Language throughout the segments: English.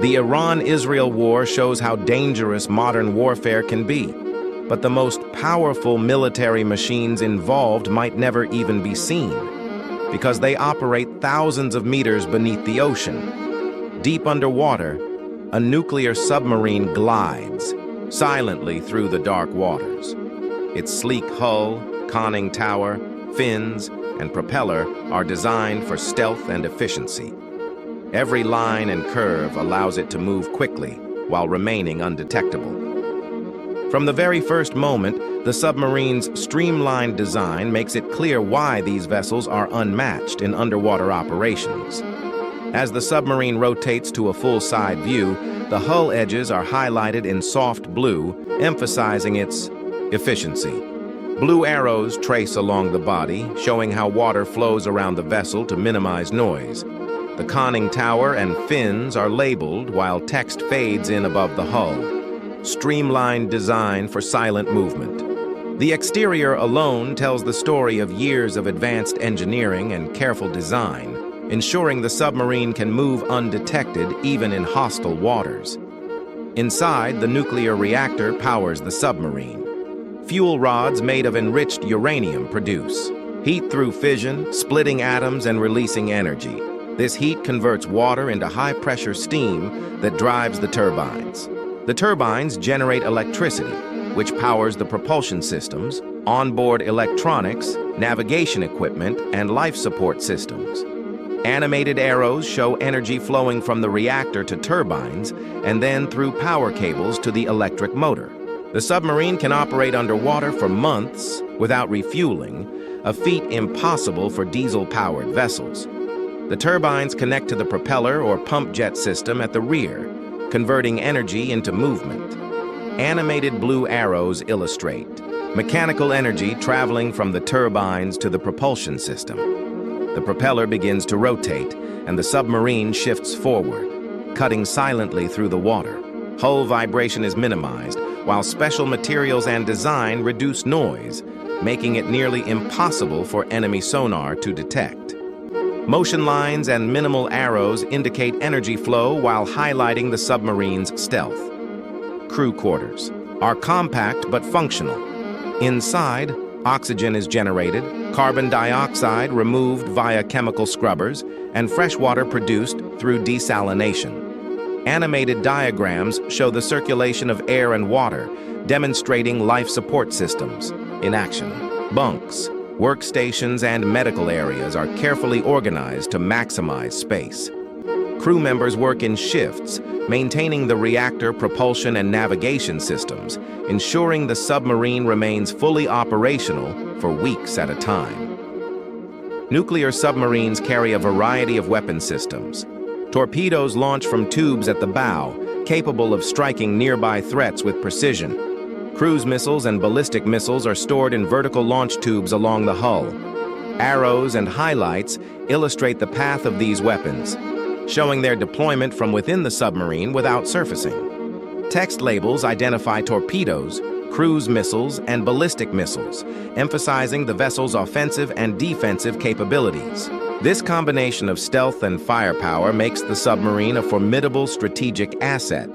The Iran-Israel war shows how dangerous modern warfare can be, but the most powerful military machines involved might never even be seen, because they operate thousands of meters beneath the ocean. Deep underwater, a nuclear submarine glides silently through the dark waters. Its sleek hull, conning tower, fins, and propeller are designed for stealth and efficiency. Every line and curve allows it to move quickly while remaining undetectable. From the very first moment, the submarine's streamlined design makes it clear why these vessels are unmatched in underwater operations. As the submarine rotates to a full side view, the hull edges are highlighted in soft blue, emphasizing its efficiency. Blue arrows trace along the body, showing how water flows around the vessel to minimize noise. The conning tower and fins are labeled while text fades in above the hull. Streamlined design for silent movement. The exterior alone tells the story of years of advanced engineering and careful design, ensuring the submarine can move undetected even in hostile waters. Inside, the nuclear reactor powers the submarine. Fuel rods made of enriched uranium produce heat through fission, splitting atoms and releasing energy. This heat converts water into high-pressure steam that drives the turbines. The turbines generate electricity, which powers the propulsion systems, onboard electronics, navigation equipment, and life support systems. Animated arrows show energy flowing from the reactor to turbines and then through power cables to the electric motor. The submarine can operate underwater for months without refueling, a feat impossible for diesel-powered vessels. The turbines connect to the propeller or pump jet system at the rear, converting energy into movement. Animated blue arrows illustrate mechanical energy traveling from the turbines to the propulsion system. The propeller begins to rotate, and the submarine shifts forward, cutting silently through the water. Hull vibration is minimized, while special materials and design reduce noise, making it nearly impossible for enemy sonar to detect. Motion lines and minimal arrows indicate energy flow while highlighting the submarine's stealth. Crew quarters are compact but functional. Inside, oxygen is generated, carbon dioxide removed via chemical scrubbers, and fresh water produced through desalination. Animated diagrams show the circulation of air and water, demonstrating life support systems in action. Bunks, workstations, and medical areas are carefully organized to maximize space. Crew members work in shifts, maintaining the reactor propulsion and navigation systems, ensuring the submarine remains fully operational for weeks at a time. Nuclear submarines carry a variety of weapon systems. Torpedoes launch from tubes at the bow, capable of striking nearby threats with precision. Cruise missiles and ballistic missiles are stored in vertical launch tubes along the hull. Arrows and highlights illustrate the path of these weapons, showing their deployment from within the submarine without surfacing. Text labels identify torpedoes, cruise missiles, and ballistic missiles, emphasizing the vessel's offensive and defensive capabilities. This combination of stealth and firepower makes the submarine a formidable strategic asset.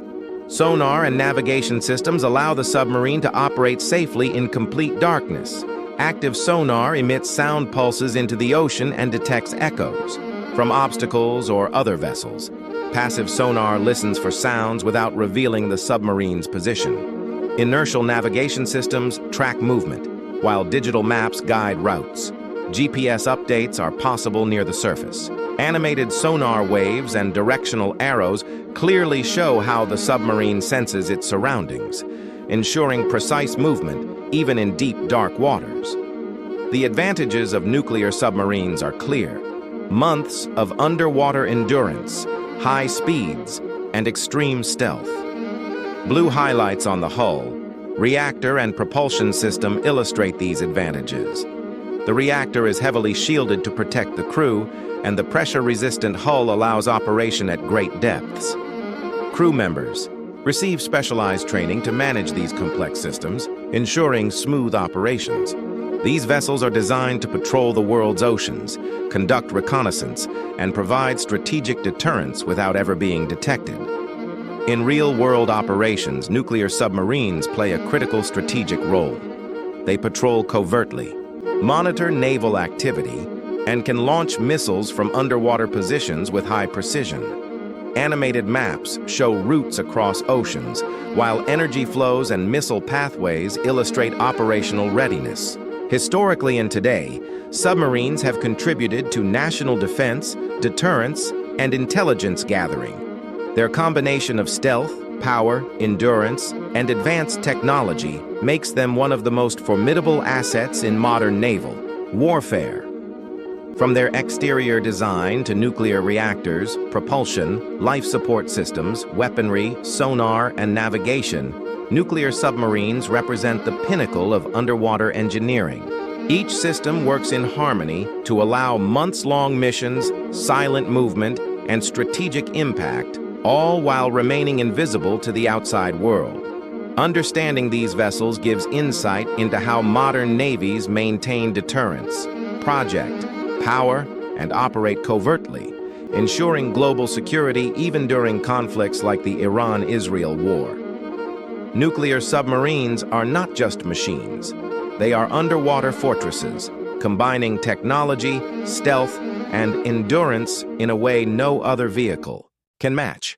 Sonar and navigation systems allow the submarine to operate safely in complete darkness. Active sonar emits sound pulses into the ocean and detects echoes from obstacles or other vessels. Passive sonar listens for sounds without revealing the submarine's position. Inertial navigation systems track movement, while digital maps guide routes. GPS updates are possible near the surface. Animated sonar waves and directional arrows clearly show how the submarine senses its surroundings, ensuring precise movement even in deep, dark waters. The advantages of nuclear submarines are clear. Months of underwater endurance, high speeds, and extreme stealth. Blue highlights on the hull, reactor, and propulsion system illustrate these advantages. The reactor is heavily shielded to protect the crew, and the pressure-resistant hull allows operation at great depths. Crew members receive specialized training to manage these complex systems, ensuring smooth operations. These vessels are designed to patrol the world's oceans, conduct reconnaissance, and provide strategic deterrence without ever being detected. In real-world operations, nuclear submarines play a critical strategic role. They patrol covertly, monitor naval activity, and can launch missiles from underwater positions with high precision. Animated maps show routes across oceans, while energy flows and missile pathways illustrate operational readiness. Historically and today, submarines have contributed to national defense, deterrence, and intelligence gathering. Their combination of stealth, power, endurance, and advanced technology makes them one of the most formidable assets in modern naval warfare. From their exterior design to nuclear reactors, propulsion, life support systems, weaponry, sonar, and navigation, nuclear submarines represent the pinnacle of underwater engineering. Each system works in harmony to allow months-long missions, silent movement, and strategic impact, all while remaining invisible to the outside world. Understanding these vessels gives insight into how modern navies maintain deterrence, project, power, and operate covertly, ensuring global security even during conflicts like the Iran-Israel war. Nuclear submarines are not just machines. They are underwater fortresses, combining technology, stealth, and endurance in a way no other vehicle can match.